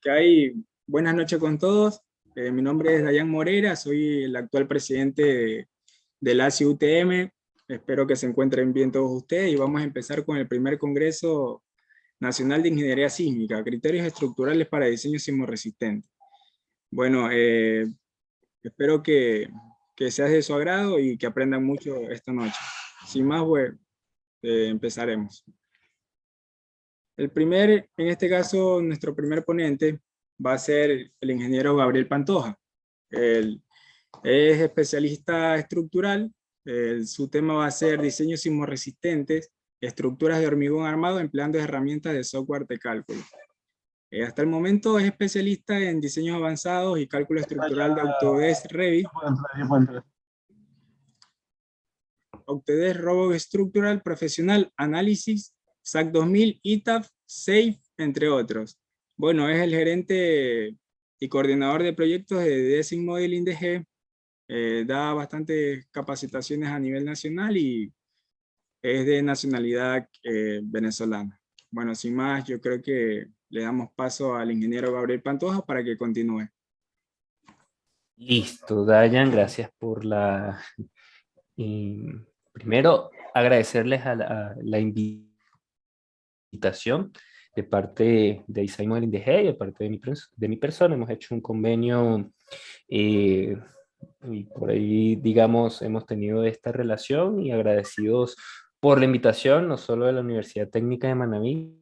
que hay. Buenas noches con todos. Mi nombre es Dayan Moreira, soy el actual presidente del ACI UTM. Espero que se encuentren bien todos ustedes y vamos a empezar con el primer Congreso Nacional de Ingeniería Sísmica, criterios estructurales para diseño sismorresistente. Bueno, espero que sea de su agrado y que aprendan mucho esta noche. Sin más, bueno, empezaremos. En este caso, nuestro primer ponente va a ser el ingeniero Gabriel Pantoja. Él es especialista estructural. Su tema va a ser diseños sismorresistentes, estructuras de hormigón armado empleando herramientas de software de cálculo. Hasta el momento es especialista en diseños avanzados y cálculo estructural de Autodesk Revit, Autodesk Robot Structural Profesional Análisis, SAC 2000, ITAF, SAFE, entre otros. Bueno, es el gerente y coordinador de proyectos de Design Modeling DG, da bastantes capacitaciones a nivel nacional y es de nacionalidad venezolana. Bueno, sin más, yo creo que le damos paso al ingeniero Gabriel Pantoja para que continúe. Listo, Dayan, gracias por la... primero, agradecerles a la invitación de parte de Design Modeling DG y de parte de mi persona. Hemos hecho un convenio y por ahí, digamos, hemos tenido esta relación y agradecidos por la invitación, no solo de la Universidad Técnica de Manabí,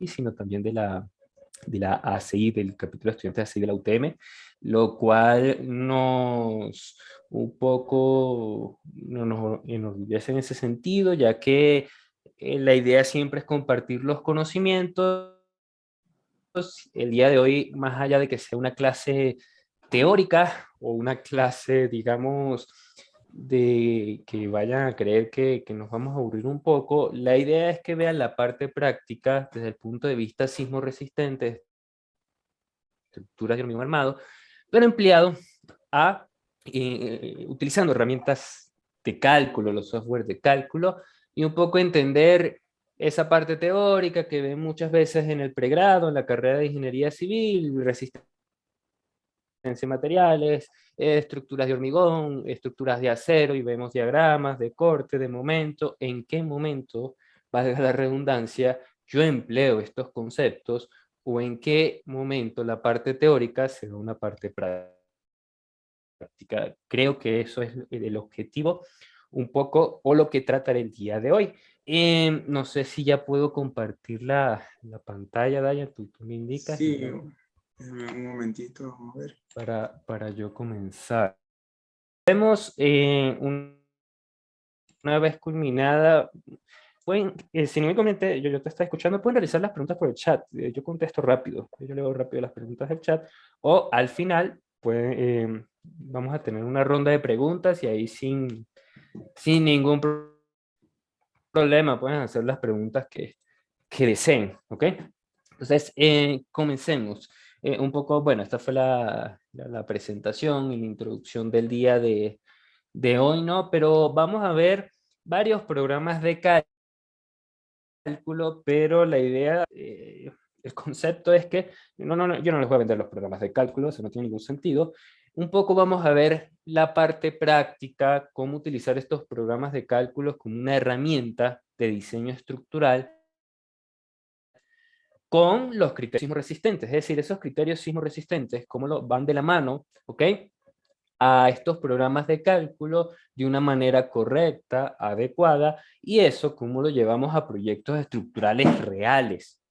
sino también de la ACI, del capítulo de estudiantes de ACI de la UTM, lo cual nos un poco nos enorgullece en ese sentido, ya que la idea siempre es compartir los conocimientos. El día de hoy, más allá de que sea una clase teórica o una clase, digamos, de que vayan a creer que nos vamos a aburrir un poco, la idea es que vean la parte práctica desde el punto de vista sismo resistente, estructuras de hormigón armado, pero empleado utilizando herramientas de cálculo, los software de cálculo, y un poco entender esa parte teórica que ven muchas veces en el pregrado, en la carrera de ingeniería civil, resistencia de materiales, estructuras de hormigón, estructuras de acero, y vemos diagramas de corte, de momento, en qué momento, valga la redundancia, yo empleo estos conceptos, o en qué momento la parte teórica será una parte práctica. Creo que eso es el objetivo un poco, o lo que trataré el día de hoy. No sé si ya puedo compartir la pantalla, Daya, tú me indicas. Sí, un momentito, vamos a ver. Para yo comenzar. Vemos una vez culminada, pueden, si no me comenté, yo te estaba escuchando, pueden realizar las preguntas por el chat. Yo contesto rápido, yo leo rápido las preguntas del chat, o al final vamos a tener una ronda de preguntas y ahí sin ningún problema pueden hacer las preguntas que deseen, ¿ok? Entonces, comencemos. Un poco, bueno, esta fue la presentación y la introducción del día de hoy, ¿no? Pero vamos a ver varios programas de cálculo, pero la idea, el concepto es que, no, yo no les voy a vender los programas de cálculo, eso no tiene ningún sentido. Un poco vamos a ver la parte práctica, cómo utilizar estos programas de cálculo como una herramienta de diseño estructural con los criterios sismorresistentes, es decir, esos criterios sismorresistentes, cómo van de la mano, ¿ok? A estos programas de cálculo de una manera correcta, adecuada, y eso cómo lo llevamos a proyectos estructurales reales.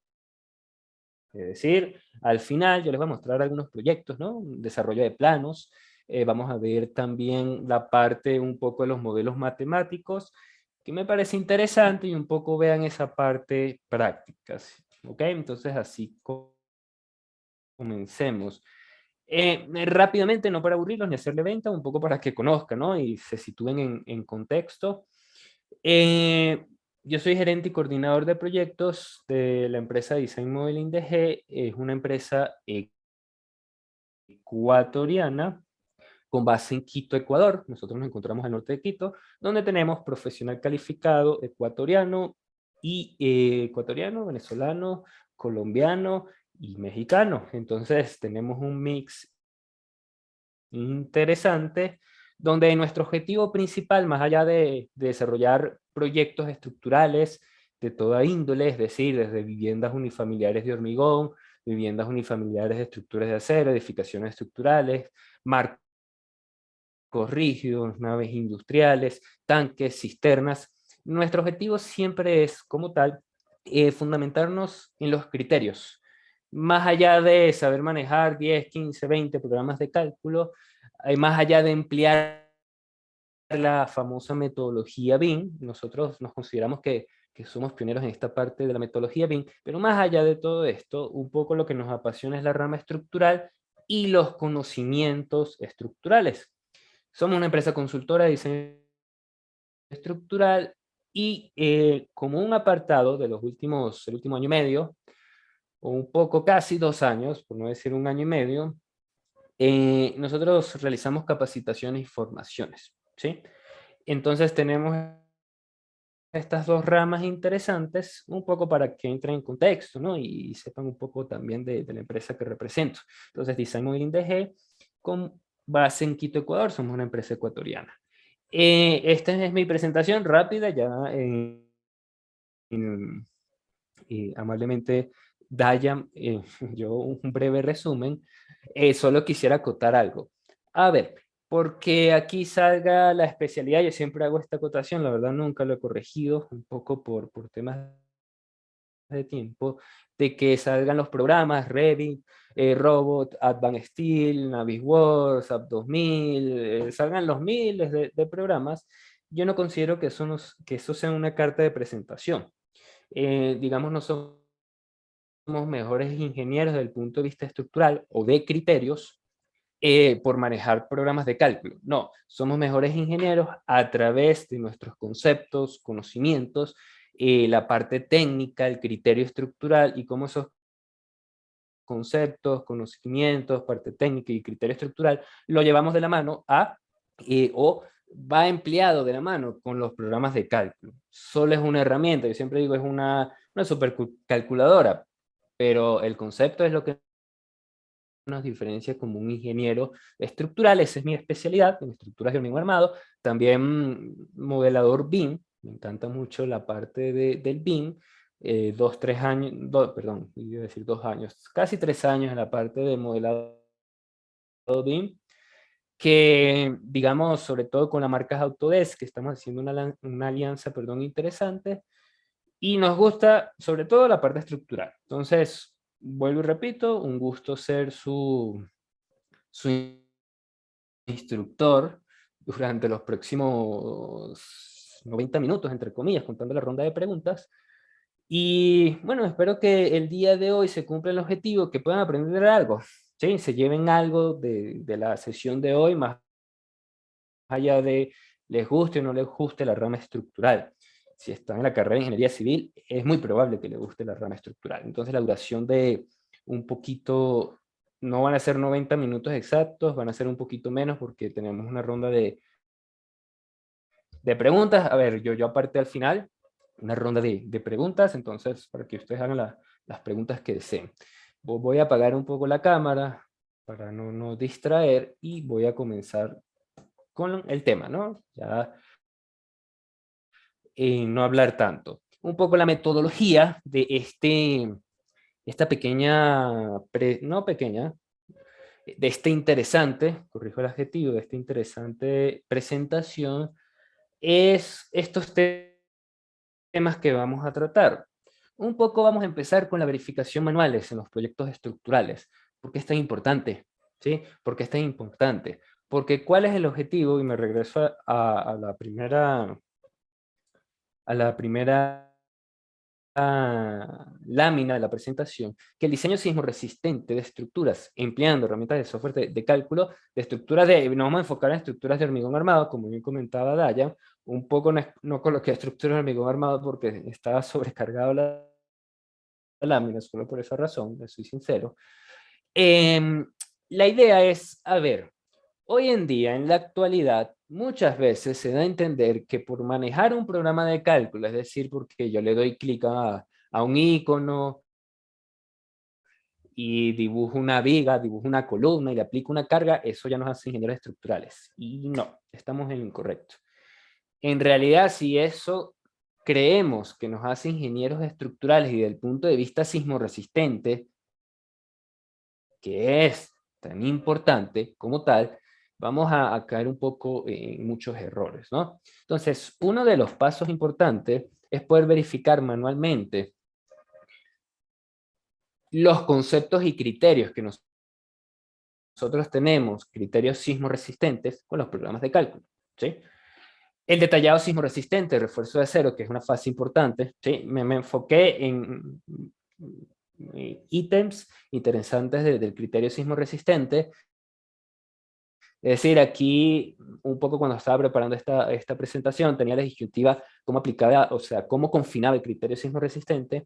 Es decir, al final yo les voy a mostrar algunos proyectos, ¿no? Desarrollo de planos, vamos a ver también la parte un poco de los modelos matemáticos, que me parece interesante, y un poco vean esa parte práctica, ¿ok? Entonces así comencemos. Rápidamente, no para aburrirlos ni hacerle venta, un poco para que conozcan, ¿no? Y se sitúen en contexto. Yo soy gerente y coordinador de proyectos de la empresa Design Modeling DG. Es una empresa ecuatoriana con base en Quito, Ecuador. Nosotros nos encontramos al norte de Quito, donde tenemos profesional calificado ecuatoriano, venezolano, colombiano y mexicano. Entonces tenemos un mix interesante donde nuestro objetivo principal, más allá de desarrollar proyectos estructurales de toda índole, es decir, desde viviendas unifamiliares de hormigón, viviendas unifamiliares de estructuras de acero, edificaciones estructurales, marcos rígidos, naves industriales, tanques, cisternas. Nuestro objetivo siempre es, como tal, fundamentarnos en los criterios. Más allá de saber manejar 10, 15, 20 programas de cálculo, más allá de emplear la famosa metodología BIM, nosotros nos consideramos que somos pioneros en esta parte de la metodología BIM, pero más allá de todo esto, un poco lo que nos apasiona es la rama estructural y los conocimientos estructurales. Somos una empresa consultora de diseño estructural y como un apartado de el último año y medio, o un poco casi 2 años, por no decir un año y medio, nosotros realizamos capacitaciones y formaciones, ¿sí? Entonces tenemos estas dos ramas interesantes, un poco para que entren en contexto, ¿no? Y sepan un poco también de la empresa que represento. Entonces, Design Modeling DG, con base en Quito, Ecuador, somos una empresa ecuatoriana. Esta es mi presentación rápida, ya amablemente Dayan, yo un breve resumen, solo quisiera acotar algo. A ver, porque aquí salga la especialidad, yo siempre hago esta acotación, la verdad nunca lo he corregido, un poco por temas de tiempo, de que salgan los programas Revit, Robot, Advanced Steel, Navisworks, SAP 2000, salgan los miles de programas. Yo no considero que eso sea una carta de presentación. Digamos, no somos mejores ingenieros desde el punto de vista estructural o de criterios por manejar programas de cálculo. No, somos mejores ingenieros a través de nuestros conceptos, conocimientos, la parte técnica, el criterio estructural y cómo esos conceptos, conocimientos, parte técnica y criterio estructural lo llevamos de la mano o va empleado de la mano con los programas de cálculo. Solo es una herramienta, yo siempre digo es una supercalculadora, pero el concepto es lo que nos diferencia como un ingeniero estructural, esa es mi especialidad, en estructuras de hormigón armado, también modelador BIM, me encanta mucho la parte del BIM, 2, 3 años, perdón, iba a decir 2 años, casi 3 años en la parte de modelado BIM, que digamos, sobre todo con la marca Autodesk, que estamos haciendo una alianza, perdón, interesante, y nos gusta sobre todo la parte estructural. Entonces, vuelvo y repito, un gusto ser su instructor durante los próximos 90 minutos, entre comillas, contando la ronda de preguntas. Y bueno, espero que el día de hoy se cumpla el objetivo, que puedan aprender algo, ¿sí? Se lleven algo de la sesión de hoy, más allá de les guste o no les guste la rama estructural. Si están en la carrera de ingeniería civil, es muy probable que les guste la rama estructural. Entonces la duración de un poquito, no van a ser 90 minutos exactos, van a ser un poquito menos porque tenemos una ronda de preguntas. A ver, yo aparte al final, una ronda de preguntas, entonces para que ustedes hagan las preguntas que deseen. Voy a apagar un poco la cámara para no distraer y voy a comenzar con el tema, ¿no? Ya no hablar tanto. Un poco la metodología de esta pequeña, no pequeña, de este interesante, corrijo el adjetivo, de esta interesante presentación, es estos temas que vamos a tratar. Un poco vamos a empezar con la verificación manuales en los proyectos estructurales. ¿Por qué es tan importante? ¿Sí? ¿Por qué es tan importante? Porque ¿cuál es el objetivo? Y me regreso a la primera lámina de la presentación, que el diseño sismo resistente de estructuras, empleando herramientas de software de cálculo, de estructuras nos vamos a enfocar en estructuras de hormigón armado, como bien comentaba Daya, un poco no coloqué estructuras de hormigón armado porque estaba sobrecargado la lámina, solo por esa razón, les soy sincero. La idea es, a ver, hoy en día, en la actualidad, muchas veces se da a entender que por manejar un programa de cálculo, es decir, porque yo le doy clic a un icono y dibujo una viga, dibujo una columna y le aplico una carga, eso ya nos hace ingenieros estructurales. Y no, estamos en lo incorrecto. En realidad, si eso creemos que nos hace ingenieros estructurales y desde el punto de vista sismoresistente, que es tan importante como tal, vamos a caer un poco en muchos errores, ¿no? Entonces, uno de los pasos importantes es poder verificar manualmente los conceptos y criterios que nosotros tenemos, criterios sismo resistentes, con los programas de cálculo, ¿sí? El detallado sismo resistente, refuerzo de acero, que es una fase importante, ¿sí? Me enfoqué en ítems interesantes del criterio sismo resistente. Es decir, aquí un poco cuando estaba preparando esta presentación tenía la disyuntiva cómo aplicaba, o sea, cómo confinaba el criterio sismo resistente.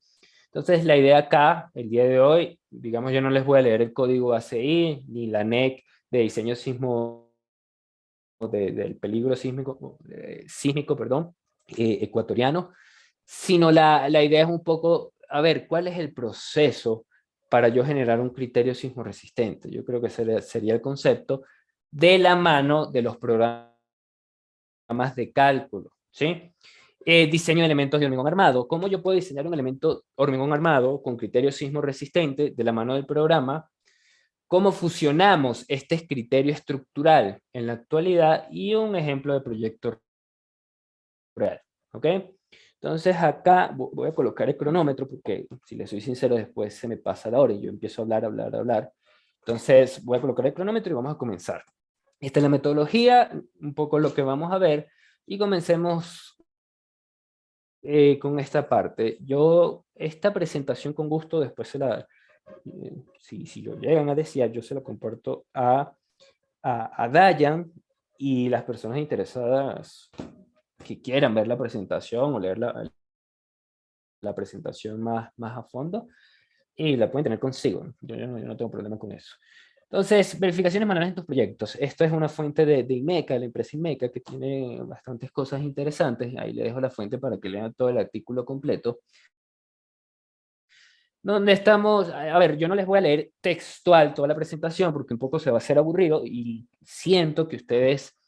Entonces la idea acá, el día de hoy, digamos, yo no les voy a leer el código ACI ni la NEC de diseño sismo del peligro sísmico, sísmico, perdón, ecuatoriano, sino la idea es un poco, a ver, ¿cuál es el proceso para yo generar un criterio sismo resistente? Yo creo que sería el concepto de la mano de los programas de cálculo, ¿sí? Diseño de elementos de hormigón armado. ¿Cómo yo puedo diseñar un elemento hormigón armado con criterio sismo resistente de la mano del programa? ¿Cómo fusionamos este criterio estructural en la actualidad? Y un ejemplo de proyecto real, ¿ok? Entonces acá voy a colocar el cronómetro porque, si les soy sincero, después se me pasa la hora y yo empiezo a hablar. Entonces voy a colocar el cronómetro y vamos a comenzar. Esta es la metodología, un poco lo que vamos a ver, y comencemos con esta parte. Yo, esta presentación con gusto, después si lo llegan a desear, yo se lo comparto a Dayan y las personas interesadas que quieran ver la presentación o leer la presentación más a fondo, y la pueden tener consigo. Yo no tengo problema con eso. Entonces, verificaciones manuales en tus proyectos. Esto es una fuente de IMECA, la empresa IMECA, que tiene bastantes cosas interesantes. Ahí le dejo la fuente para que lean todo el artículo completo. Donde estamos, a ver, yo no les voy a leer textual toda la presentación porque un poco se va a hacer aburrido y siento que ustedes,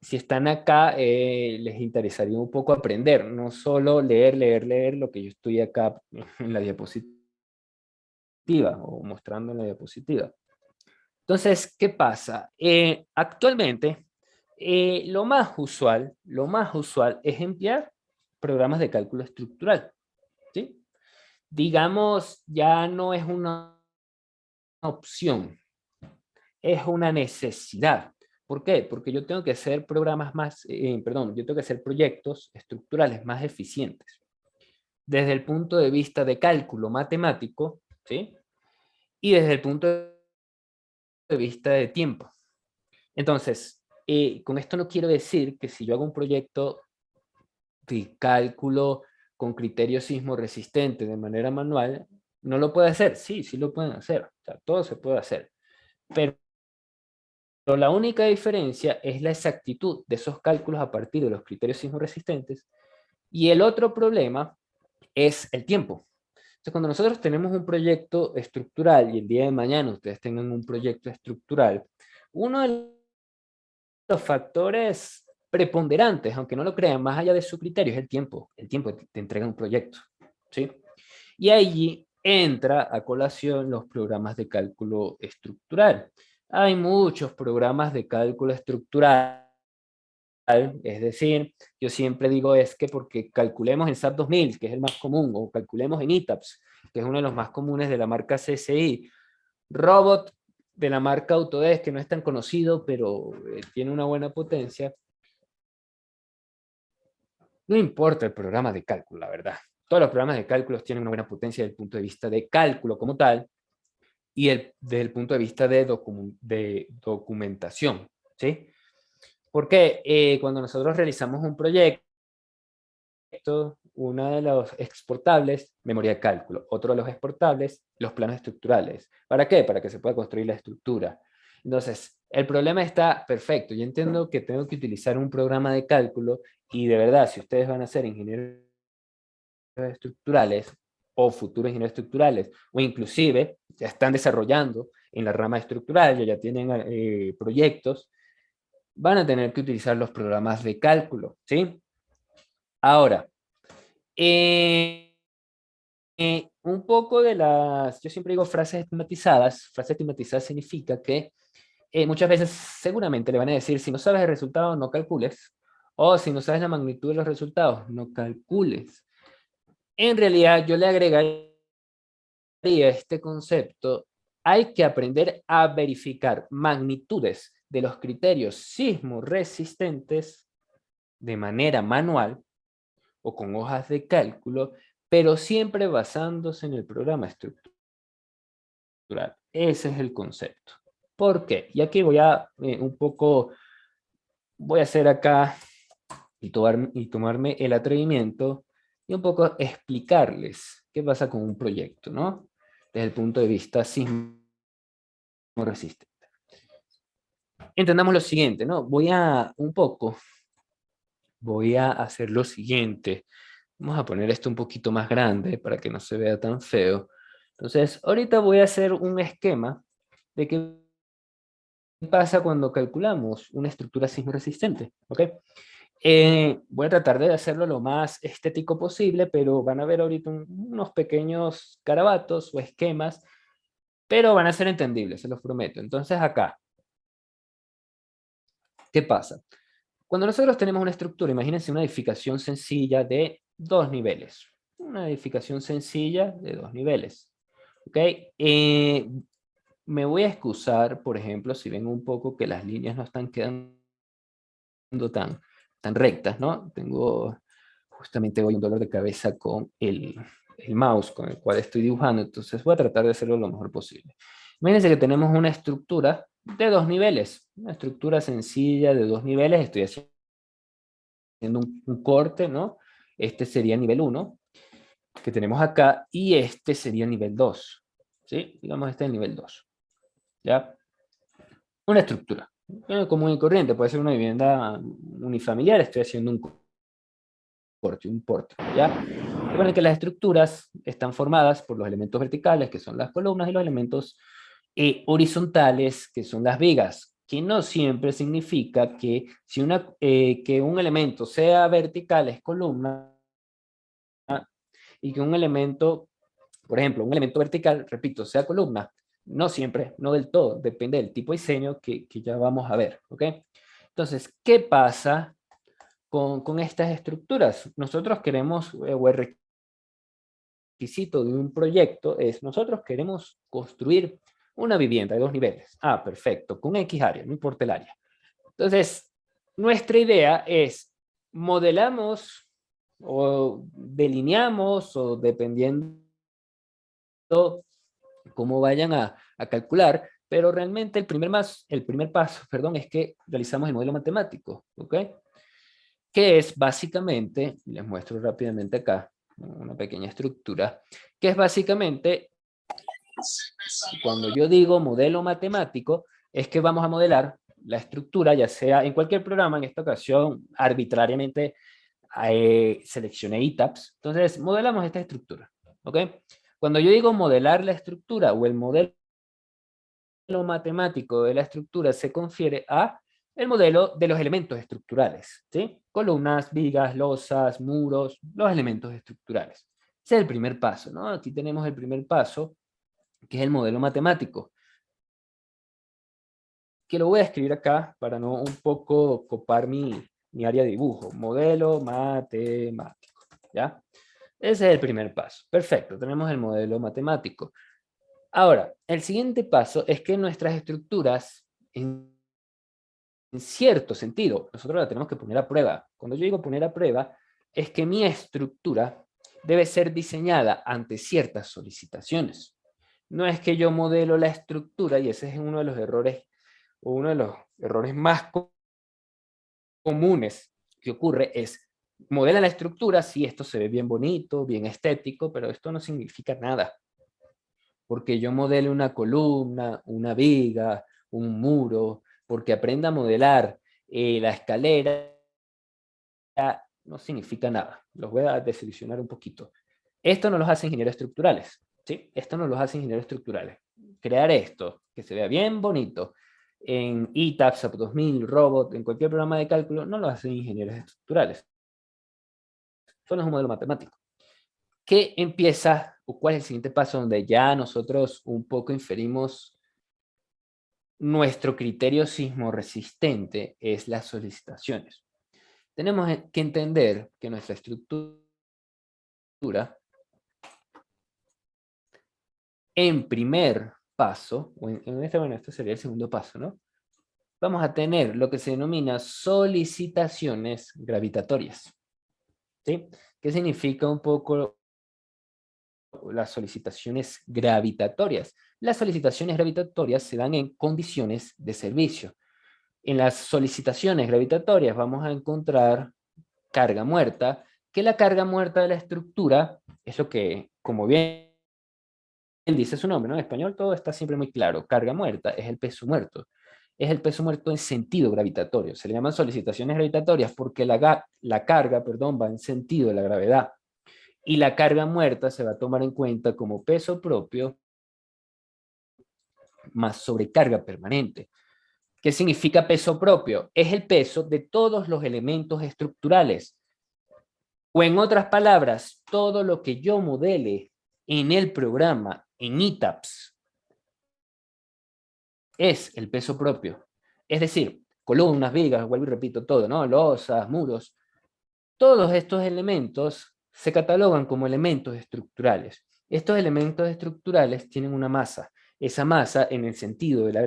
si están acá, les interesaría un poco aprender, no solo leer lo que yo estoy acá en la diapositiva o mostrando en la diapositiva. Entonces, ¿qué pasa? Actualmente, lo más usual es emplear programas de cálculo estructural, ¿sí? Digamos, ya no es una opción, es una necesidad. ¿Por qué? Porque yo tengo que hacer yo tengo que hacer proyectos estructurales más eficientes. Desde el punto de vista de cálculo matemático, ¿sí? Y desde el punto de vista de tiempo. Entonces, con esto no quiero decir que si yo hago un proyecto de cálculo con criterio sismo resistente de manera manual, no lo puede hacer. Sí, sí lo pueden hacer. O sea, todo se puede hacer. Pero la única diferencia es la exactitud de esos cálculos a partir de los criterios sismo resistentes. Y el otro problema es el tiempo. Entonces, cuando nosotros tenemos un proyecto estructural y el día de mañana ustedes tengan un proyecto estructural, uno de los factores preponderantes, aunque no lo crean, más allá de su criterio, es el tiempo de entrega un proyecto, ¿sí? Y allí entra a colación los programas de cálculo estructural. Hay muchos programas de cálculo estructural, es decir, yo siempre digo es que porque calculemos en SAP 2000, que es el más común, o calculemos en ETABS, que es uno de los más comunes de la marca CSI, Robot de la marca Autodesk, que no es tan conocido, pero tiene una buena potencia. No importa el programa de cálculo, la verdad. Todos los programas de cálculo tienen una buena potencia desde el punto de vista de cálculo como tal y desde el punto de vista de documentación, ¿sí? Porque cuando nosotros realizamos un proyecto, uno de los exportables, memoria de cálculo, otro de los exportables, los planos estructurales. ¿Para qué? Para que se pueda construir la estructura. Entonces, el problema está perfecto. Yo entiendo que tengo que utilizar un programa de cálculo y de verdad, si ustedes van a ser ingenieros estructurales, o futuros ingenieros estructurales, o inclusive ya están desarrollando en la rama estructural, ya tienen proyectos, van a tener que utilizar los programas de cálculo, ¿sí? Ahora, un poco de las, yo siempre digo frases estigmatizadas significa que muchas veces seguramente le van a decir, si no sabes el resultado, no calcules, o si no sabes la magnitud de los resultados, no calcules. En realidad, yo le agregaría este concepto, hay que aprender a verificar magnitudes de los criterios sismoresistentes de manera manual o con hojas de cálculo, pero siempre basándose en el programa estructural. Ese es el concepto. ¿Por qué? Y aquí voy a voy a hacer acá y tomarme el atrevimiento y un poco explicarles qué pasa con un proyecto, ¿no? Desde el punto de vista sismo resistente. Entendamos lo siguiente, ¿no? Voy a hacer lo siguiente. Vamos a poner esto un poquito más grande para que no se vea tan feo. Entonces, ahorita voy a hacer un esquema de qué pasa cuando calculamos una estructura sismo resistente, ¿ok? Voy a tratar de hacerlo lo más estético posible, pero van a ver ahorita unos pequeños garabatos o esquemas, pero van a ser entendibles, se los prometo. Entonces acá, ¿qué pasa? Cuando nosotros tenemos una estructura, imagínense una edificación sencilla de 2 niveles. Una edificación sencilla de 2 niveles. ¿Ok? Me voy a excusar, por ejemplo, si ven un poco que las líneas no están quedando tan rectas, ¿no? Tengo justamente hoy un dolor de cabeza con el mouse con el cual estoy dibujando, entonces voy a tratar de hacerlo lo mejor posible. Imagínense que tenemos una estructura de 2 niveles, una estructura sencilla de 2 niveles, estoy haciendo un corte, ¿no? Este sería nivel 1, que tenemos acá, y este sería nivel 2, ¿sí? Digamos, este es el nivel 2, ¿ya? Una estructura común y corriente, puede ser una vivienda unifamiliar, estoy haciendo un porte, ¿ya? Recuerden que las estructuras están formadas por los elementos verticales, que son las columnas, y los elementos horizontales, que son las vigas, que no siempre significa que, que un elemento sea vertical es columna, y que un elemento, por ejemplo, un elemento vertical, repito, sea columna, no siempre, no del todo, depende del tipo de diseño que ya vamos a ver, ¿ok? Entonces, ¿qué pasa con estas estructuras? Nosotros queremos, o el requisito de un proyecto es, nosotros queremos construir una vivienda de 2 niveles. Ah, perfecto, con X área, no importa el área. Entonces, nuestra idea es, modelamos o delineamos, o dependiendo cómo vayan a calcular, pero realmente el primer paso, perdón, es que realizamos el modelo matemático, ¿ok? Que es básicamente, les muestro rápidamente acá, una pequeña estructura, que es básicamente, cuando yo digo modelo matemático, es que vamos a modelar la estructura, ya sea en cualquier programa, en esta ocasión arbitrariamente seleccioné ITAPS, entonces modelamos esta estructura, ¿ok? Cuando yo digo modelar la estructura o el modelo matemático de la estructura se confiere a el modelo de los elementos estructurales, ¿sí? Columnas, vigas, losas, muros, los elementos estructurales. Ese es el primer paso, ¿no? Aquí tenemos el primer paso, que es el modelo matemático, que lo voy a escribir acá para no un poco copar mi área de dibujo. Modelo matemático, ¿ya? Ese es el primer paso. Perfecto, tenemos el modelo matemático. Ahora, el siguiente paso es que nuestras estructuras, en cierto sentido, nosotros la tenemos que poner a prueba. Cuando yo digo poner a prueba, es que mi estructura debe ser diseñada ante ciertas solicitaciones. No es que yo modelo la estructura, y ese es uno de los errores, o uno de los errores más comunes que ocurre, es modela la estructura, sí, esto se ve bien bonito, bien estético, pero esto no significa nada. Porque yo modele una columna, una viga, un muro, porque aprenda a modelar la escalera, no significa nada. Los voy a desilusionar un poquito. Esto no los hace ingenieros estructurales, ¿sí? Esto no los hace ingenieros estructurales. Crear esto, que se vea bien bonito, en ETABS, SAP 2000, Robot, en cualquier programa de cálculo, no lo hacen ingenieros estructurales. Solo es un modelo matemático. ¿Qué empieza, o cuál es el siguiente paso donde ya nosotros un poco inferimos nuestro criterio sismo resistente? Es las solicitaciones. Tenemos que entender que nuestra estructura, en primer paso, o bueno, este sería el segundo paso, ¿no? Vamos a tener lo que se denomina solicitaciones gravitatorias, ¿sí? ¿Qué significa un poco las solicitaciones gravitatorias? Las solicitaciones gravitatorias se dan en condiciones de servicio. En las solicitaciones gravitatorias vamos a encontrar carga muerta, que la carga muerta de la estructura es lo que, como bien dice su nombre, ¿no? En español todo está siempre muy claro. Carga muerta es el peso muerto. Es el peso muerto en sentido gravitatorio. Se le llaman solicitaciones gravitatorias porque la carga, perdón, va en sentido de la gravedad. Y la carga muerta se va a tomar en cuenta como peso propio más sobrecarga permanente. ¿Qué significa peso propio? Es el peso de todos los elementos estructurales. O en otras palabras, todo lo que yo modele en el programa, en ETABS, es el peso propio. Es decir, columnas, vigas, vuelvo y repito todo, ¿no? Losas, muros. Todos estos elementos se catalogan como elementos estructurales. Estos elementos estructurales tienen una masa. Esa masa, en el sentido de la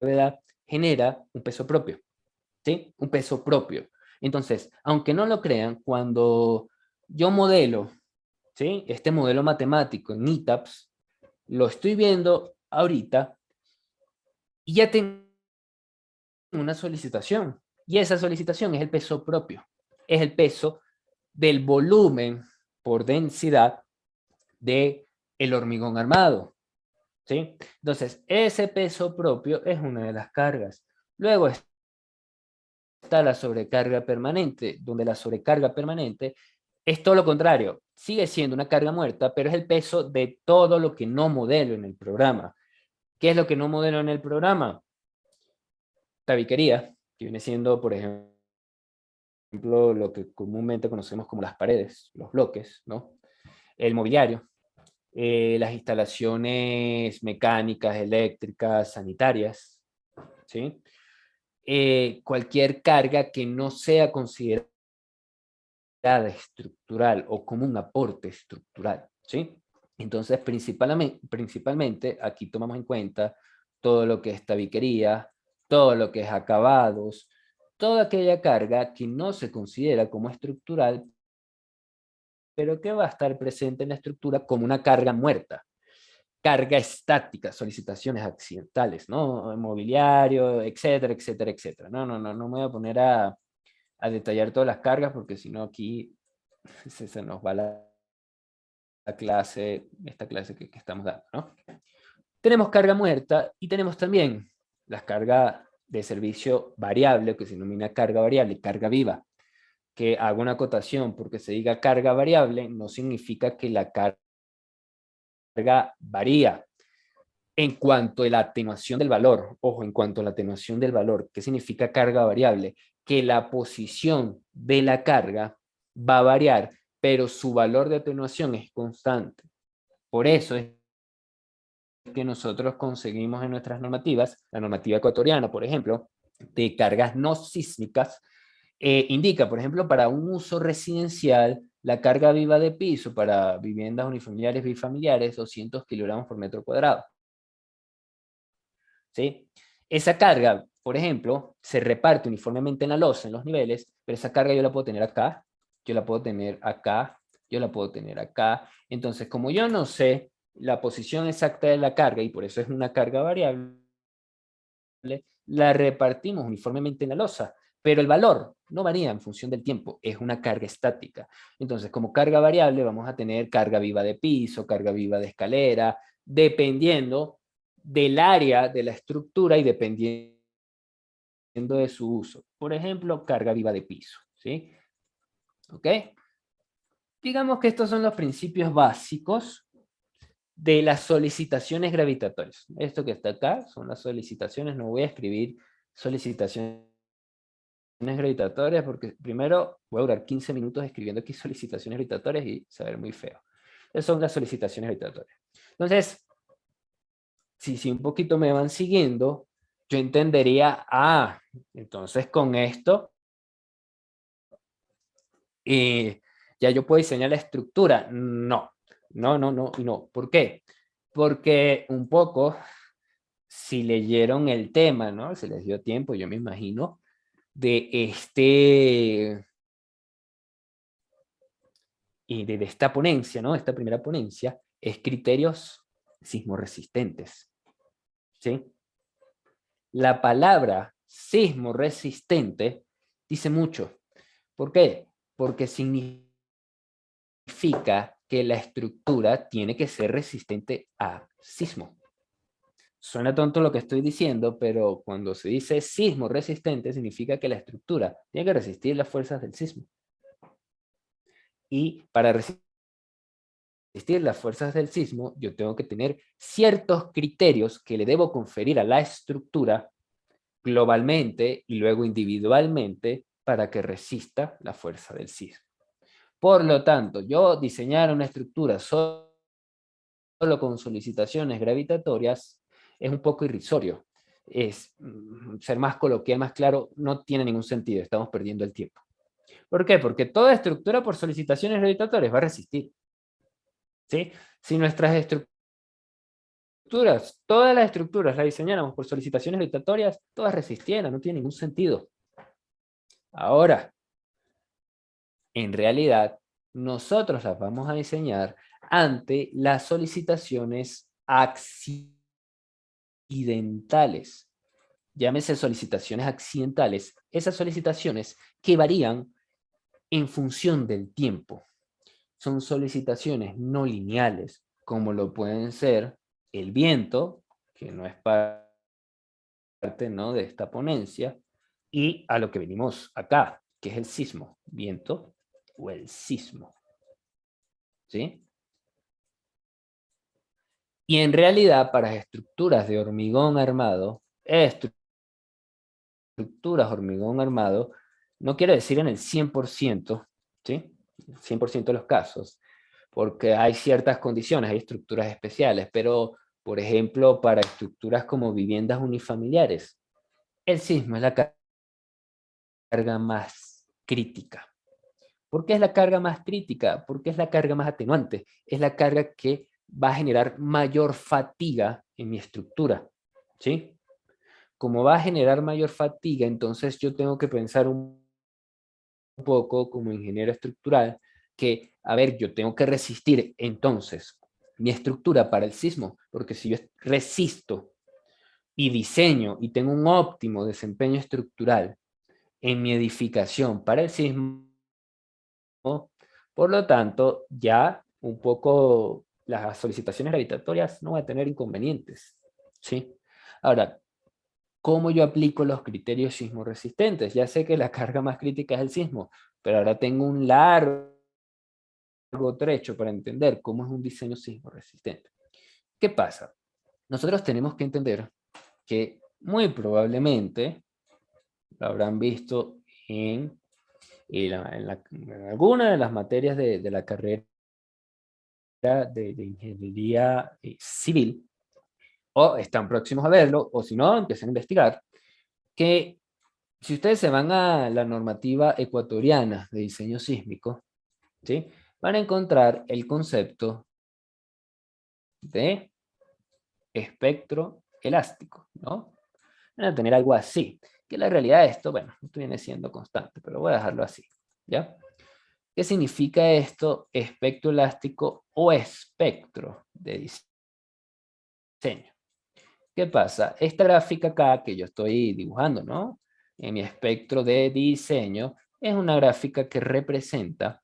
gravedad, genera un peso propio, ¿sí? Un peso propio. Entonces, aunque no lo crean, cuando yo modelo, ¿sí? Este modelo matemático en ETABS, lo estoy viendo ahorita y ya tengo una solicitación. Y esa solicitación es el peso propio. Es el peso del volumen por densidad de el hormigón armado, ¿sí? Entonces, ese peso propio es una de las cargas. Luego está la sobrecarga permanente, donde la sobrecarga permanente es todo lo contrario. Sigue siendo una carga muerta, pero es el peso de todo lo que no modelo en el programa. ¿Qué es lo que no modelo en el programa? Tabiquería, que viene siendo, por ejemplo, lo que comúnmente conocemos como las paredes, los bloques, ¿no? El mobiliario, las instalaciones mecánicas, eléctricas, sanitarias, ¿sí? Cualquier carga que no sea considerada estructural o como un aporte estructural, ¿sí? Entonces, principalmente aquí tomamos en cuenta todo lo que es tabiquería, todo lo que es acabados, toda aquella carga que no se considera como estructural, pero que va a estar presente en la estructura como una carga muerta. Carga estática, solicitaciones accidentales, ¿no? Mobiliario, etcétera, etcétera, etcétera. No me voy a poner a detallar todas las cargas porque si no aquí se nos va la clase, esta clase que estamos dando, ¿no? Tenemos carga muerta y tenemos también las cargas de servicio variable, que se denomina carga variable, carga viva, que hago una acotación, porque se diga carga variable, no significa que la carga varía. En cuanto a la atenuación del valor, ojo, en cuanto a la atenuación del valor, ¿qué significa carga variable? Que la posición de la carga va a variar, pero su valor de atenuación es constante. Por eso es que nosotros conseguimos en nuestras normativas, la normativa ecuatoriana, por ejemplo, de cargas no sísmicas, indica, por ejemplo, para un uso residencial, la carga viva de piso para viviendas unifamiliares bifamiliares, 200 kilogramos por metro cuadrado. ¿Sí? Esa carga, por ejemplo, se reparte uniformemente en la losa, en los niveles, pero esa carga yo la puedo tener acá, yo la puedo tener acá, yo la puedo tener acá. Entonces, como yo no sé la posición exacta de la carga, y por eso es una carga variable, la repartimos uniformemente en la losa, pero el valor no varía en función del tiempo, es una carga estática. Entonces, como carga variable, vamos a tener carga viva de piso, carga viva de escalera, dependiendo del área de la estructura y dependiendo de su uso. Por ejemplo, carga viva de piso, ¿sí? ¿Ok? digamos que estos son los principios básicos de las solicitaciones gravitatorias. Esto que está acá son las solicitaciones, no voy a escribir solicitaciones gravitatorias porque primero voy a durar 15 minutos escribiendo aquí solicitaciones gravitatorias y se va a ver muy feo. Esas son las solicitaciones gravitatorias. Entonces, si un poquito me van siguiendo, yo entendería, entonces con esto ya yo puedo diseñar la estructura. No, no, no, no, no. ¿Por qué? Porque un poco, si leyeron el tema, ¿no? Se les dio tiempo, yo me imagino, de de esta ponencia, ¿no? Esta primera ponencia, es criterios sismoresistentes, ¿sí? La palabra sismoresistente dice mucho. ¿Por qué? Porque significa que la estructura tiene que ser resistente a sismo. Suena tonto lo que estoy diciendo, pero cuando se dice sismo resistente, significa que la estructura tiene que resistir las fuerzas del sismo. Y para resistir las fuerzas del sismo, yo tengo que tener ciertos criterios que le debo conferir a la estructura globalmente y luego individualmente para que resista la fuerza del sismo. Por lo tanto, yo diseñar una estructura solo con solicitaciones gravitatorias es un poco irrisorio. Ser más coloquial, más claro, no tiene ningún sentido, estamos perdiendo el tiempo. ¿Por qué? Porque toda estructura por solicitaciones gravitatorias va a resistir. ¿Sí? Si nuestras estructuras, todas las estructuras las diseñáramos por solicitaciones gravitatorias, todas resistieran, no tiene ningún sentido. Ahora, en realidad, nosotros las vamos a diseñar ante las solicitaciones accidentales. Llámese solicitaciones accidentales, esas solicitaciones que varían en función del tiempo. Son solicitaciones no lineales, como lo pueden ser el viento, que no es parte, ¿no?, de esta ponencia, y a lo que venimos acá, que es el sismo, viento o el sismo. ¿Sí? Y en realidad, para estructuras de hormigón armado, no quiere decir en el 100%, ¿sí? 100% de los casos, porque hay ciertas condiciones, hay estructuras especiales, pero, por ejemplo, para estructuras como viviendas unifamiliares, el sismo es la carga más crítica. ¿Por qué es la carga más crítica? Porque es la carga más atenuante, es la carga que va a generar mayor fatiga en mi estructura, ¿sí? Como va a generar mayor fatiga, entonces yo tengo que pensar un poco como ingeniero estructural que, a ver, yo tengo que resistir entonces mi estructura para el sismo, porque si yo resisto y diseño y tengo un óptimo desempeño estructural en mi edificación para el sismo, por lo tanto, ya un poco las solicitaciones gravitatorias no van a tener inconvenientes, ¿sí? Ahora, ¿cómo yo aplico los criterios sismo resistentes? Ya sé que la carga más crítica es el sismo, pero ahora tengo un largo trecho para entender cómo es un diseño sismo resistente. ¿Qué pasa? Nosotros tenemos que entender que muy probablemente lo habrán visto en alguna de las materias de la carrera de ingeniería civil, o están próximos a verlo, o si no, empiezan a investigar, que si ustedes se van a la normativa ecuatoriana de diseño sísmico, ¿sí?, van a encontrar el concepto de espectro elástico, ¿no? Van a tener algo así, que la realidad de esto, bueno, esto viene siendo constante, pero voy a dejarlo así, ¿ya? ¿Qué significa esto, espectro elástico o espectro de diseño? ¿Qué pasa? Esta gráfica acá que yo estoy dibujando, ¿no?, en mi espectro de diseño, es una gráfica que representa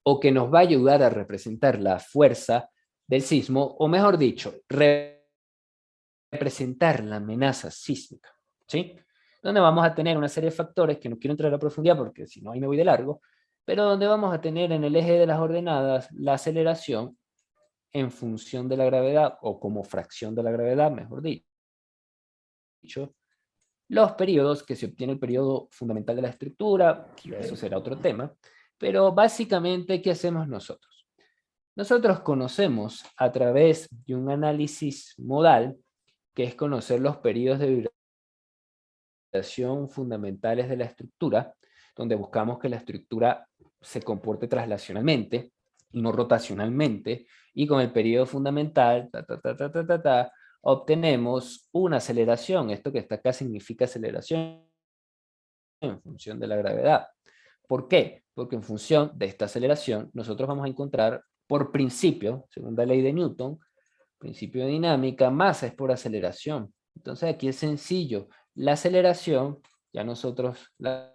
o que nos va a ayudar a representar la fuerza del sismo, o mejor dicho, representar la amenaza sísmica, ¿sí? Donde vamos a tener una serie de factores que no quiero entrar a profundidad porque si no ahí me voy de largo, pero donde vamos a tener en el eje de las ordenadas la aceleración en función de la gravedad, o como fracción de la gravedad, mejor dicho, los periodos, que se obtiene el periodo fundamental de la estructura, eso será otro tema, pero básicamente, ¿qué hacemos nosotros? Nosotros conocemos a través de un análisis modal, que es conocer los periodos de vibración fundamentales de la estructura, donde buscamos que la estructura se comporte traslacionalmente y no rotacionalmente, y con el periodo fundamental, obtenemos una aceleración. Esto que está acá significa aceleración en función de la gravedad. ¿Por qué? Porque en función de esta aceleración, nosotros vamos a encontrar, por principio, segunda ley de Newton, principio de dinámica, masa es por aceleración. Entonces aquí es sencillo. La aceleración, ya nosotros la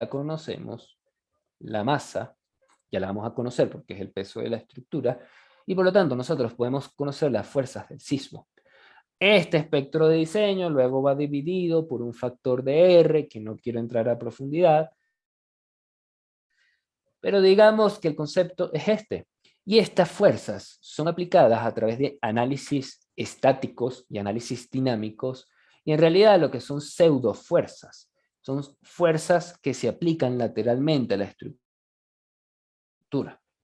conocemos, la masa, ya la vamos a conocer porque es el peso de la estructura, y por lo tanto nosotros podemos conocer las fuerzas del sismo. Este espectro de diseño luego va dividido por un factor de R, que no quiero entrar a profundidad, pero digamos que el concepto es este. Y estas fuerzas son aplicadas a través de análisis estáticos y análisis dinámicos, y en realidad lo que son pseudofuerzas. Son fuerzas que se aplican lateralmente a la estructura.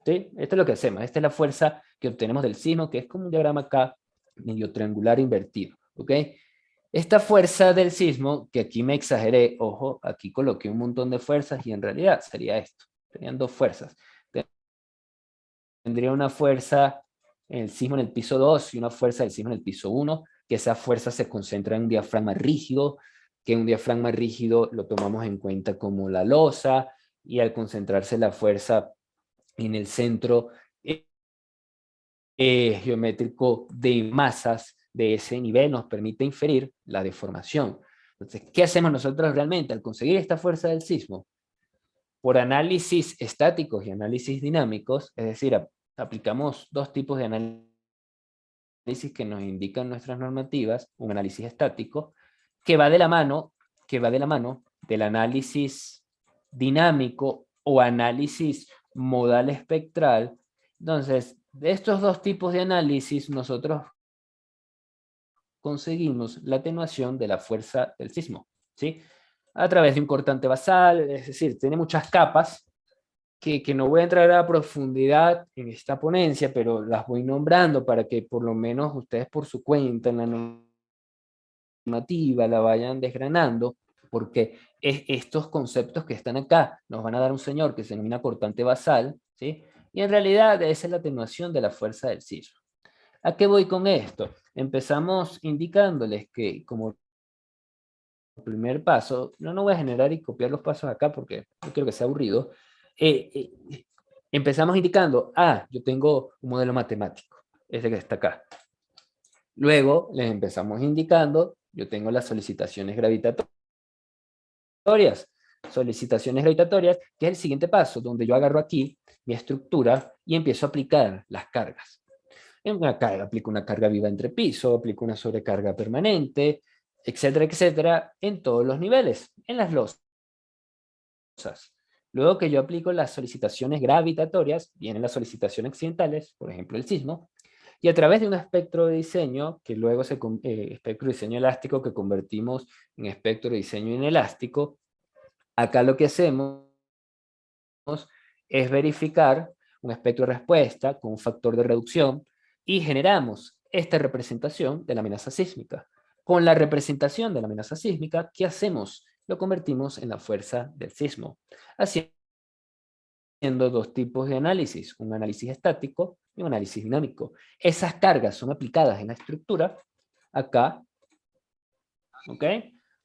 ¿Sí? Esto es lo que hacemos. Esta es la fuerza que obtenemos del sismo, que es como un diagrama acá, medio triangular invertido. ¿Ok? Esta fuerza del sismo, que aquí me exageré, ojo, aquí coloqué un montón de fuerzas y en realidad sería esto. Tenían dos fuerzas. Tendría una fuerza en el sismo en el piso 2 y una fuerza del sismo en el piso 1, que esa fuerza se concentra en un diafragma rígido, que un diafragma rígido lo tomamos en cuenta como la losa, y al concentrarse la fuerza en el centro geométrico de masas de ese nivel nos permite inferir la deformación. Entonces, ¿qué hacemos nosotros realmente al conseguir esta fuerza del sismo? Por análisis estáticos y análisis dinámicos, es decir, aplicamos dos tipos de análisis que nos indican nuestras normativas, un análisis estático, que va de la mano, del análisis dinámico o análisis modal espectral. Entonces, de estos dos tipos de análisis, nosotros conseguimos la atenuación de la fuerza del sismo, ¿sí? A través de un cortante basal, es decir, tiene muchas capas que no voy a entrar a profundidad en esta ponencia, pero las voy nombrando para que por lo menos ustedes por su cuenta en la normativa la vayan desgranando, porque estos conceptos que están acá nos van a dar un señor que se denomina cortante basal, ¿sí? Y en realidad esa es la atenuación de la fuerza del sismo. ¿A qué voy con esto? Empezamos indicándoles que como primer paso, no voy a generar y copiar los pasos acá porque no quiero que sea aburrido. Empezamos indicando, yo tengo un modelo matemático, ese que está acá. Luego les empezamos indicando, yo tengo las solicitaciones gravitatorias. Solicitaciones gravitatorias, que es el siguiente paso, donde yo agarro aquí mi estructura y empiezo a aplicar las cargas. En una carga, aplico una carga viva entre piso, aplico una sobrecarga permanente, etcétera, etcétera, en todos los niveles, en las losas. Luego que yo aplico las solicitaciones gravitatorias, vienen las solicitaciones accidentales, por ejemplo el sismo, y a través de un espectro de diseño, que luego espectro de diseño elástico que convertimos en espectro de diseño inelástico, acá lo que hacemos es verificar un espectro de respuesta con un factor de reducción y generamos esta representación de la amenaza sísmica. Con la representación de la amenaza sísmica, ¿qué hacemos? Lo convertimos en la fuerza del sismo, haciendo dos tipos de análisis, un análisis estático y un análisis dinámico. Esas cargas son aplicadas en la estructura, acá, ¿ok?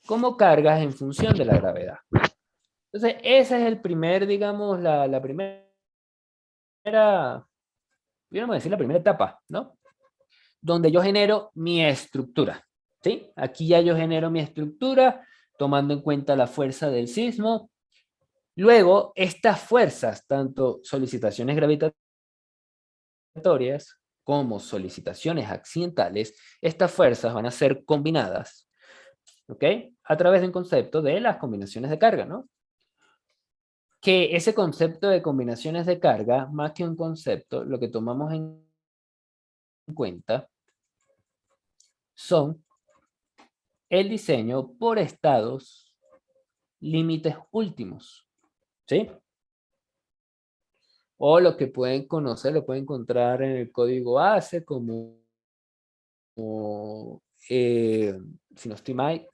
Como cargas en función de la gravedad. Entonces, ese es el primer, digamos, la primera, pudiéramos decir la primera etapa, ¿no? Donde yo genero mi estructura, ¿sí? Aquí ya yo genero mi estructura, tomando en cuenta la fuerza del sismo. Luego, estas fuerzas, tanto solicitaciones gravitatorias como solicitaciones accidentales, estas fuerzas van a ser combinadas, ¿ok? A través de un concepto de las combinaciones de carga, ¿no? que ese concepto de combinaciones de carga, más que un concepto, lo que tomamos en cuenta son el diseño por estados límites últimos, ¿sí? O lo que pueden conocer, lo pueden encontrar en el código ACE como si no estoy mal,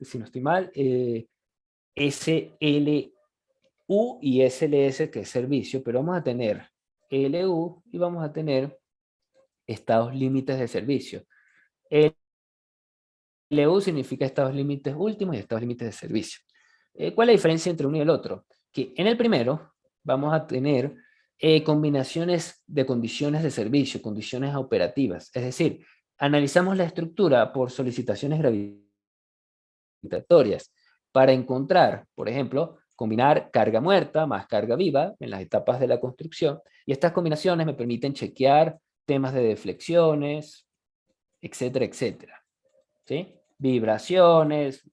SLU y SLS, que es servicio, pero vamos a tener LU y vamos a tener estados límites de servicio. LU significa estados límites últimos y estados límites de servicio. ¿Cuál es la diferencia entre uno y el otro? Que en el primero vamos a tener combinaciones de condiciones de servicio, condiciones operativas. Es decir, analizamos la estructura por solicitaciones gravitatorias para encontrar, por ejemplo, combinar carga muerta más carga viva en las etapas de la construcción. Y estas combinaciones me permiten chequear temas de deflexiones, etcétera, etcétera. ¿Sí? Vibraciones,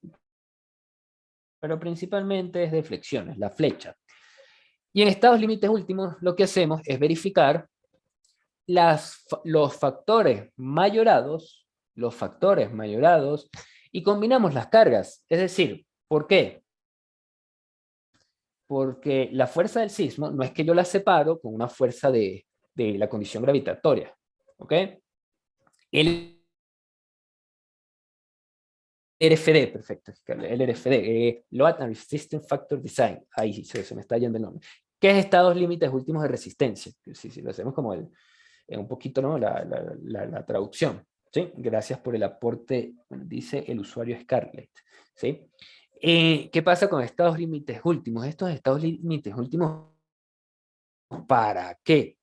pero principalmente es deflexiones, la flecha. Y en estados límites últimos lo que hacemos es verificar los factores mayorados, y combinamos las cargas. Es decir, ¿por qué? Porque la fuerza del sismo no es que yo la separo con una fuerza de la condición gravitatoria. ¿Ok? El RFD, perfecto. El RFD, Load and Resistance Factor Design. Ahí se me está yendo el nombre. ¿Qué es estados límites últimos de resistencia? Si lo hacemos como un poquito, ¿no? la traducción. ¿Sí? Gracias por el aporte, bueno, dice el usuario Scarlett. ¿Sí? ¿Qué pasa con estados límites últimos? Estos estados límites últimos, ¿para qué?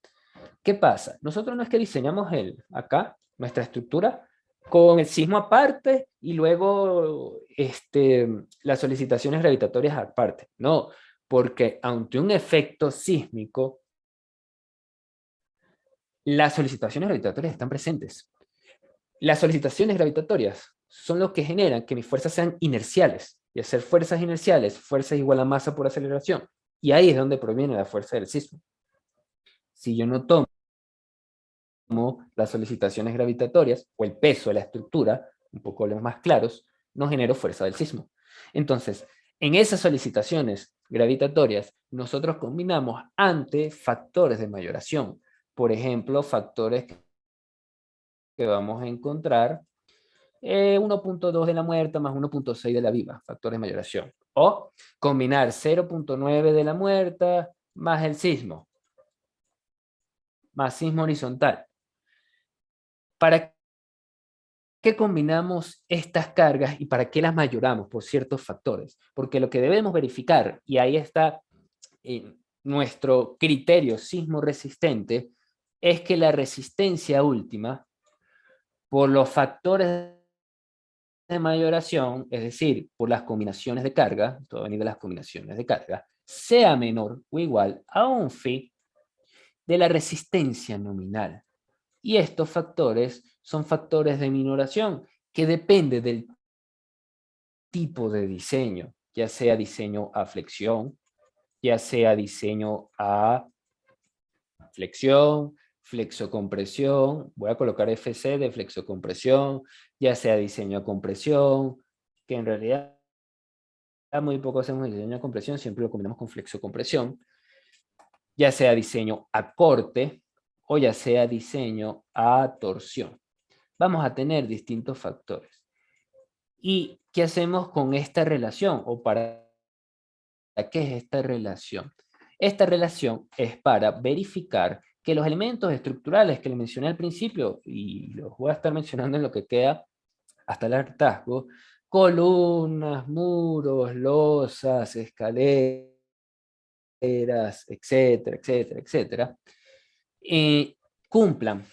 ¿Qué pasa? Nosotros no es que diseñamos acá nuestra estructura con el sismo aparte y luego las solicitaciones gravitatorias aparte. No, porque ante un efecto sísmico, las solicitaciones gravitatorias están presentes. Las solicitaciones gravitatorias son lo que generan que mis fuerzas sean inerciales. Y hacer fuerzas inerciales, fuerza igual a masa por aceleración. Y ahí es donde proviene la fuerza del sismo. Si yo no tomo las solicitaciones gravitatorias o el peso de la estructura, un poco los más claros, no genero fuerza del sismo. Entonces, en esas solicitaciones gravitatorias, nosotros combinamos ante factores de mayoración. Por ejemplo, factores que vamos a encontrar 1.2 de la muerta más 1.6 de la viva, factores de mayoración. O combinar 0.9 de la muerta más el sismo, más sismo horizontal. ¿Para qué combinamos estas cargas y para qué las mayoramos por ciertos factores? Porque lo que debemos verificar, y ahí está nuestro criterio sismo resistente, es que la resistencia última, por los factores de mayoración, es decir, por las combinaciones de carga, todo va a venir de las combinaciones de carga, sea menor o igual a un phi de la resistencia nominal. Y estos factores son factores de minoración que depende del tipo de diseño, ya sea diseño a flexión, ya sea diseño a flexión, flexocompresión, voy a colocar FC de flexocompresión, ya sea diseño a compresión, que en realidad muy poco hacemos diseño a compresión, siempre lo combinamos con flexocompresión, ya sea diseño a corte o ya sea diseño a torsión. Vamos a tener distintos factores. ¿Y qué hacemos con esta relación? ¿O para qué es esta relación? Esta relación es para verificar que los elementos estructurales que les mencioné al principio, y los voy a estar mencionando en lo que queda hasta el hartazgo, columnas, muros, losas, escaleras, etcétera, etcétera, etcétera, cumplan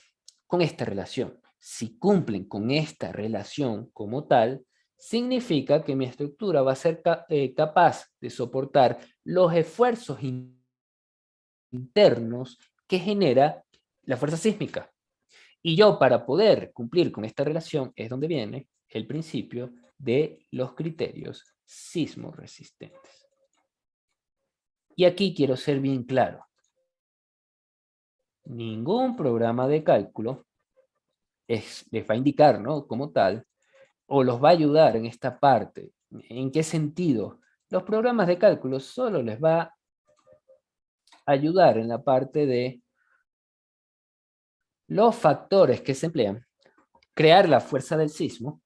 con esta relación. Si cumplen con esta relación como tal, significa que mi estructura va a ser capaz de soportar los esfuerzos internos que genera la fuerza sísmica. Y yo, para poder cumplir con esta relación, es donde viene el principio de los criterios sismoresistentes. Y aquí quiero ser bien claro. Ningún programa de cálculo les va a indicar, ¿no?, como tal, o los va a ayudar en esta parte. ¿En qué sentido? Los programas de cálculo solo les va a ayudar en la parte de los factores que se emplean, crear la fuerza del sismo,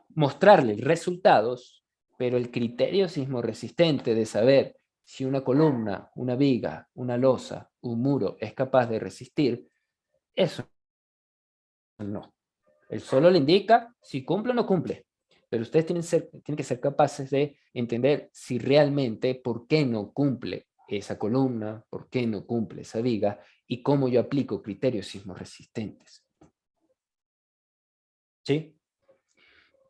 mostrarle resultados, pero el criterio sismo resistente de saber si una columna, una viga, una losa, un muro es capaz de resistir, eso no. Él solo le indica si cumple o no cumple. Pero ustedes tienen que ser capaces de entender si realmente por qué no cumple esa columna, por qué no cumple esa viga y cómo yo aplico criterios sismo resistentes. ¿Sí?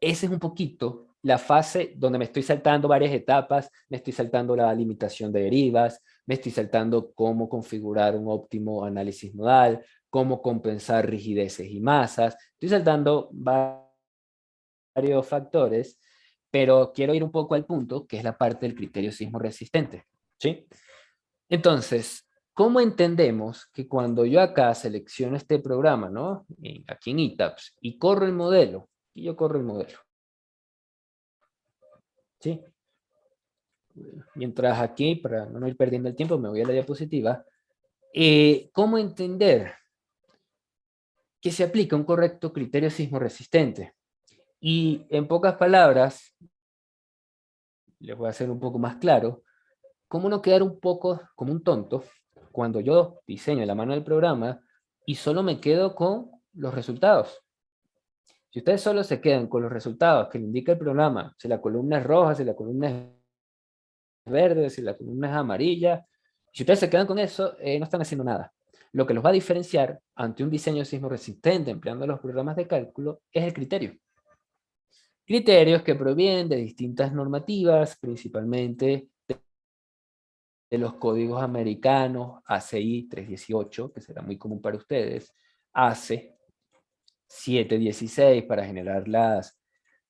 Esa es un poquito la fase donde me estoy saltando varias etapas, me estoy saltando la limitación de derivas, me estoy saltando cómo configurar un óptimo análisis nodal, cómo compensar rigideces y masas, estoy saltando varios factores, pero quiero ir un poco al punto, que es la parte del criterio sismo resistente. ¿Sí? Entonces, ¿cómo entendemos que cuando yo acá selecciono este programa, ¿no?, aquí en ETABS, y corro el modelo, y yo corro el modelo, ¿sí? Mientras aquí, para no ir perdiendo el tiempo, me voy a la diapositiva. ¿Cómo entender que se aplica un correcto criterio sismo resistente? Y en pocas palabras, les voy a hacer un poco más claro, cómo no quedar un poco como un tonto cuando yo diseño la mano del programa y solo me quedo con los resultados. Si ustedes solo se quedan con los resultados que le indica el programa, si la columna es roja, si la columna es verde, si la columna es amarilla, si ustedes se quedan con eso, no están haciendo nada. Lo que los va a diferenciar ante un diseño sismo resistente empleando los programas de cálculo es el criterio. Criterios que provienen de distintas normativas, principalmente de los códigos americanos, ACI 318, que será muy común para ustedes, ACE 716 para generar las,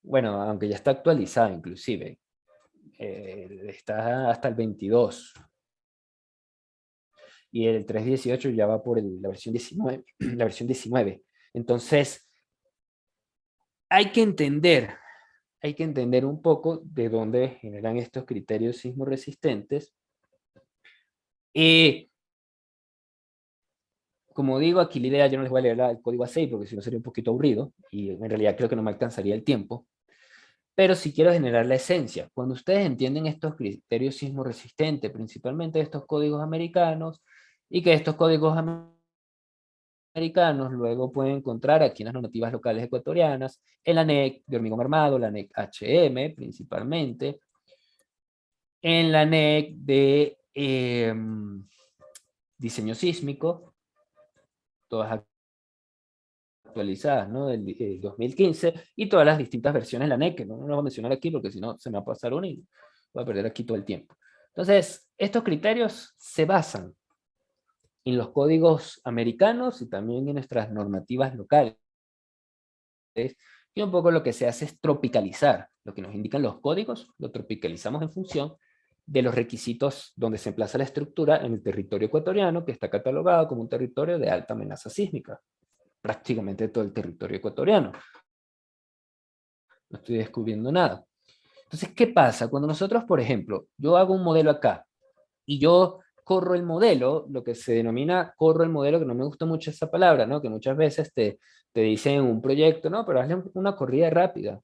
bueno, aunque ya está actualizada inclusive, está hasta el 22, y el 318 ya va por la versión 19, la versión 19. Entonces, hay que entender un poco de dónde generan estos criterios sismo resistentes. Como digo, aquí la idea, yo no les voy a leer el código A6 porque si no sería un poquito aburrido y en realidad creo que no me alcanzaría el tiempo. Pero sí quiero generar la esencia. Cuando ustedes entienden estos criterios sismo resistentes, principalmente estos códigos americanos, y que estos códigos americanos luego pueden encontrar aquí en las normativas locales ecuatorianas, en la NEC de hormigón armado, la NEC HM principalmente, en la NEC de diseño sísmico, todas actualizadas, ¿no?, del 2015, y todas las distintas versiones de la NEC, que no lo voy a mencionar aquí porque si no se me va a pasar una y voy a perder aquí todo el tiempo. Entonces, estos criterios se basan en los códigos americanos y también en nuestras normativas locales. Y un poco lo que se hace es tropicalizar lo que nos indican los códigos, lo tropicalizamos en función de los requisitos donde se emplaza la estructura en el territorio ecuatoriano, que está catalogado como un territorio de alta amenaza sísmica, prácticamente todo el territorio ecuatoriano. No estoy descubriendo nada. Entonces, ¿qué pasa? Cuando nosotros, por ejemplo, yo hago un modelo acá y yo corro el modelo, lo que se denomina corro el modelo, que no me gusta mucho esa palabra, ¿no?, que muchas veces te dicen un proyecto, no, pero hazle una corrida rápida.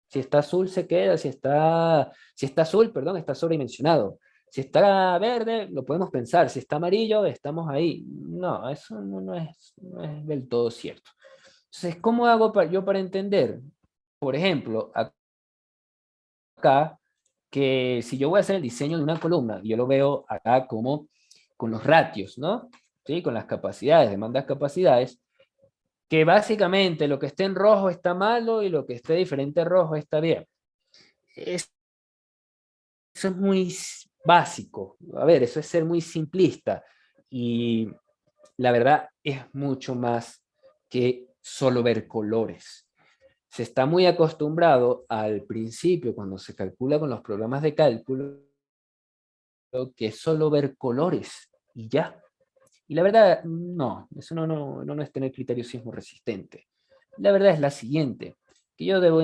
Si está azul se queda, si está azul, perdón, está sobredimensionado. Si está verde, lo podemos pensar. Si está amarillo, estamos ahí. No, eso no es del todo cierto. Entonces, ¿cómo hago yo para entender? Por ejemplo, acá, que si yo voy a hacer el diseño de una columna, yo lo veo acá como con los ratios, ¿no? ¿Sí? Con las capacidades, demandas capacidades, que básicamente lo que esté en rojo está malo y lo que esté diferente a rojo está bien. Eso es muy básico. A ver, eso es ser muy simplista. Y la verdad es mucho más que solo ver colores. Se está muy acostumbrado al principio, cuando se calcula con los programas de cálculo, que solo ver colores y ya. Y la verdad, no, eso no es tener criterio sismo resistente. La verdad es la siguiente, que yo debo